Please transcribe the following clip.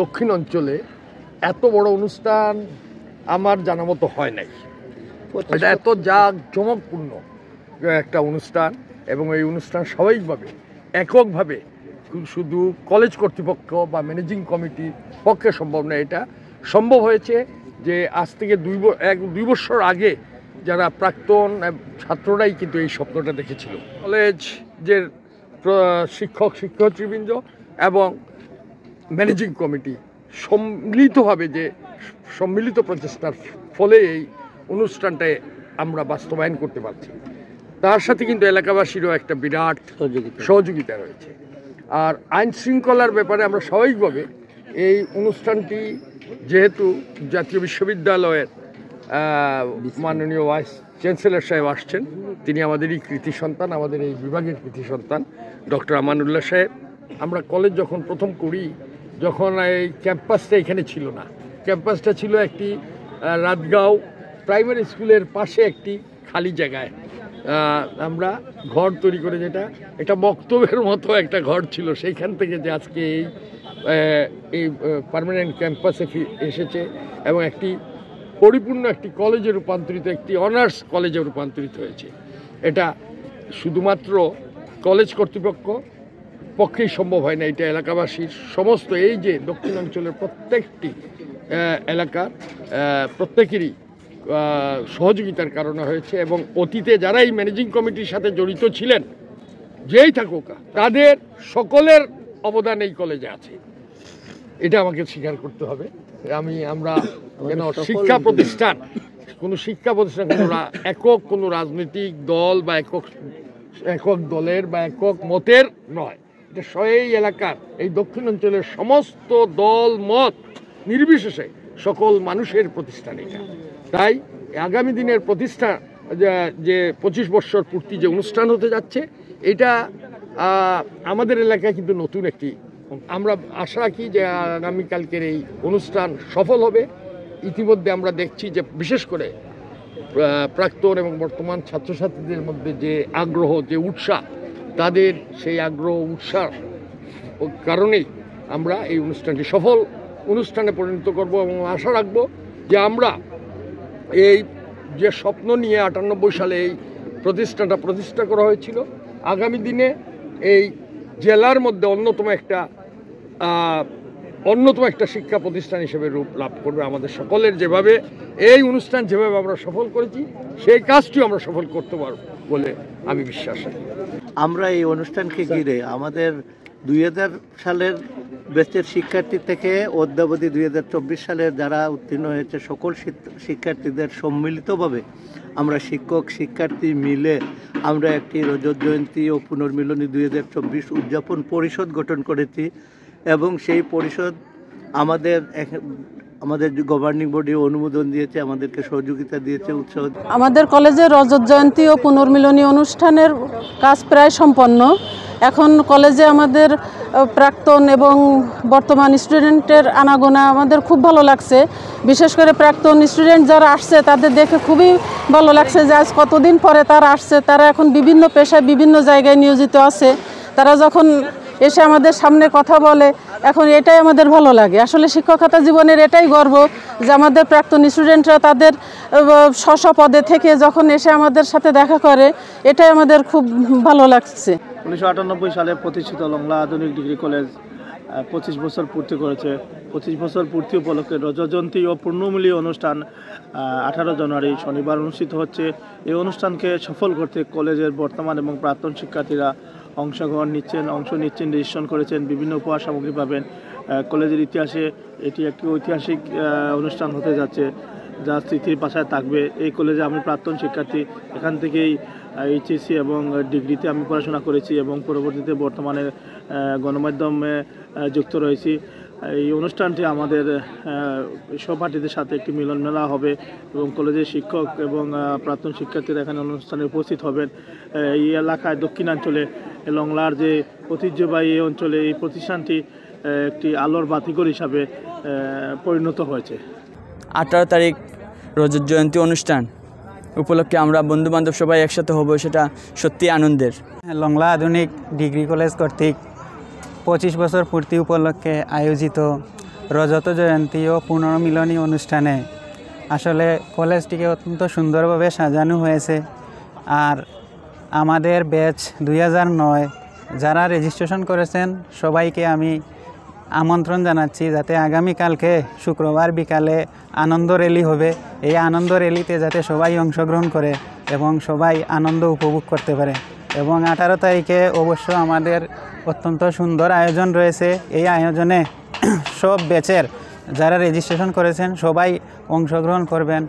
দক্ষিণ অঞ্চলে এত বড় অনুষ্ঠান আমার জানা মতো হয় নাই। এটা এত জাঁকজমকপূর্ণ একটা অনুষ্ঠান, এবং এই অনুষ্ঠান স্বাভাবিকভাবে এককভাবে শুধু কলেজ কর্তৃপক্ষ বা ম্যানেজিং কমিটির পক্ষে সম্ভব নয়। এটা সম্ভব হয়েছে যে আজ থেকে 2 বছর আগে যারা প্রাক্তন ছাত্ররাই কিন্তু এই স্বপ্নটা দেখেছিল। কলেজের শিক্ষক শিক্ষার্থীবৃন্দ এবং ম্যানেজিং কমিটি সম্মিলিতভাবে যে সম্মিলিত প্রচেষ্টার ফলে এই অনুষ্ঠানটায় আমরা বাস্তবায়ন করতে পারছি, তার সাথে কিন্তু এলাকাবাসীরও একটা বিরাট সহযোগিতা রয়েছে। আর আইন শৃঙ্খলার ব্যাপারে আমরা স্বাভাবিকভাবে এই অনুষ্ঠানটি, যেহেতু জাতীয় বিশ্ববিদ্যালয়ের মাননীয় ভাইস চ্যান্সেলর সাহেব আসছেন, তিনি আমাদেরই কৃতি সন্তান, আমাদের এই বিভাগের কৃতি সন্তান ডক্টর আমানুল্লাহ সাহেব। আমরা কলেজ যখন প্রথম করি, যখন এই ক্যাম্পাসটা এখানে ছিল না, ক্যাম্পাসটা ছিল একটি রাতগাঁও প্রাইমারি স্কুলের পাশে একটি খালি জায়গায় আমরা ঘর তৈরি করে, এটা বক্তব্যের মতো একটা ঘর ছিল। সেইখান থেকে যে আজকে এই পার্মানেন্ট ক্যাম্পাসে এসেছে এবং একটি পরিপূর্ণ একটি কলেজে রূপান্তরিত, একটি অনার্স কলেজে রূপান্তরিত হয়েছে। এটা শুধুমাত্র কলেজ কর্তৃপক্ষ পক্ষেই সম্ভব হয় না, এটা এলাকাবাসীর সমস্ত, এই যে দক্ষিণ অঞ্চলের প্রত্যেকটি এলাকার প্রত্যেকেরই সহযোগিতার কারণে হয়েছে। এবং অতীতে যারা এই ম্যানেজিং কমিটির সাথে জড়িত ছিলেন, যেই থাকুক, তাদের সকলের অবদান এই কলেজে আছে, এটা আমাকে স্বীকার করতে হবে। আমরা যেন শিক্ষা প্রতিষ্ঠান কোনো একক কোনো রাজনৈতিক দল বা একক দলের বা একক মতের নয়, এটা এই এলাকার এই দক্ষিণ অঞ্চলের সমস্ত দল মত নির্বিশেষে সকল মানুষের প্রতিষ্ঠান এটা। তাই আগামী দিনের প্রতিষ্ঠা যে 25 বছর পূর্তি যে অনুষ্ঠান হতে যাচ্ছে, এটা আমাদের এলাকায় কিন্তু নতুন একটি, আমরা আশা রাখি যে আগামীকালকের এই অনুষ্ঠান সফল হবে। ইতিমধ্যে আমরা দেখছি যে বিশেষ করে প্রাক্তন এবং বর্তমান ছাত্রছাত্রীদের মধ্যে যে আগ্রহ, যে উৎসাহ, তাদের সেই আগ্রহ উৎসাহ কারণেই আমরা এই অনুষ্ঠানটি সফল অনুষ্ঠানে পরিণত করব। এবং আশা রাখব যে আমরা এই যে স্বপ্ন নিয়ে 98 সালে এই প্রতিষ্ঠা করা হয়েছিল, আগামী দিনে এই জেলার মধ্যে অন্যতম একটা শিক্ষা প্রতিষ্ঠান হিসেবে রূপ লাভ করবে। আমাদের সকলের যেভাবে এই অনুষ্ঠান যেভাবে আমরা সফল করেছি, সেই কাজটিও আমরা সফল করতে পারব বলে আমি বিশ্বাস রাখি। আমরা এই অনুষ্ঠানকে ঘিরে আমাদের 2000 সালের ব্যাচের শিক্ষার্থী থেকে অদ্যাবধি 2024 সালের যারা উত্তীর্ণ হয়েছে সকল শিক্ষার্থীদের সম্মিলিতভাবে আমরা শিক্ষক শিক্ষার্থী মিলে আমরা একটি রজত জয়ন্তী ও পুনর্মিলনী 2024 উদযাপন পরিষদ গঠন করেছি। এবং সেই পরিষদ আমাদের গভর্নিং বডি অনুমোদন দিয়েছে, আমাদেরকে সহযোগিতা দিয়েছে, উৎসাহ। আমাদের কলেজের রজত জয়ন্তী ও পুনর্মিলনী অনুষ্ঠানের কাজ প্রায় সম্পন্ন। এখন কলেজে আমাদের প্রাক্তন এবং বর্তমান স্টুডেন্টের আনাগোনা আমাদের খুব ভালো লাগছে। বিশেষ করে প্রাক্তন স্টুডেন্ট যারা আসছে তাদের দেখে খুবই ভালো লাগছে যে আজ কতদিন পরে তারা আসছে। তারা এখন বিভিন্ন পেশায় বিভিন্ন জায়গায় নিয়োজিত আছে। তারা যখন এসে আমাদের সামনে কথা বলে, এখন এটাই আমাদের ভালো লাগে। আসলে শিক্ষকতা জীবনের এটাই গর্ব যে আমাদের প্রাক্তন স্টুডেন্টরা তাদের স্ব পদে থেকে যখন এসে আমাদের সাথে দেখা করে, এটাই আমাদের খুব ভালো লাগছে। 1998 সালে প্রতিষ্ঠিত লংলা আধুনিক ডিগ্রি কলেজ 25 বছর পূর্তি করেছে। 25 বছর পূর্তি উপলক্ষে রজত জয়ন্তী ও পূর্ণমিলনী অনুষ্ঠান 18 জানুয়ারি শনিবার অনুষ্ঠিত হচ্ছে। এই অনুষ্ঠানকে সফল করতে কলেজের বর্তমান এবং প্রাক্তন শিক্ষার্থীরা অংশ নিচ্ছেন, রেজিস্ট্রেশন করেছেন, বিভিন্ন উপহার সামগ্রী পাবেন। কলেজের ইতিহাসে এটি একটি ঐতিহাসিক অনুষ্ঠান হতে যাচ্ছে, যা স্মৃতির পাশায় থাকবে। এই কলেজে আমি প্রাক্তন শিক্ষার্থী, এখান থেকেই এইচএসসি এবং ডিগ্রিতে আমি পড়াশোনা করেছি এবং পরবর্তীতে বর্তমানে গণমাধ্যমে যুক্ত রয়েছি। এই অনুষ্ঠানটি আমাদের সহপাঠীদের সাথে একটি মিলন মেলা হবে এবং কলেজের শিক্ষক এবং প্রাক্তন শিক্ষার্থীরা এখানে অনুষ্ঠানে উপস্থিত হবেন। এই এলাকায় দক্ষিণাঞ্চলে লংলার যে ঐতিহ্যবাহী এই অঞ্চলে এই প্রতিষ্ঠানটি একটি আলোর বাতিঘর হিসাবে পরিণত হয়েছে। 18 তারিখ রজত জয়ন্তী অনুষ্ঠান উপলক্ষে আমরা বন্ধুবান্ধব সবাই একসাথে হব, সেটা সত্যি আনন্দের। লংলা আধুনিক ডিগ্রি কলেজ কর্তৃক 25 বছর পূর্তি উপলক্ষে আয়োজিত রজত জয়ন্তী ও পুনর্মিলনী অনুষ্ঠানে। আসলে কলেজটিকে অত্যন্ত সুন্দরভাবে সাজানো হয়েছে। আর আমাদের ব্যাচ 2009 যারা রেজিস্ট্রেশন করেছেন সবাইকে আমি আমন্ত্রণ জানাচ্ছি যাতে আগামীকালকে শুক্রবার বিকালে আনন্দ র্যালি হবে। এই আনন্দ র্যালিতে যাতে সবাই অংশগ্রহণ করে এবং সবাই আনন্দ উপভোগ করতে পারে। এবং 18 তারিখে অবশ্য আমাদের অত্যন্ত সুন্দর আয়োজন রয়েছে। এই আয়োজনে সব ব্যাচের যারা রেজিস্ট্রেশন করেছেন সবাই অংশগ্রহণ করবেন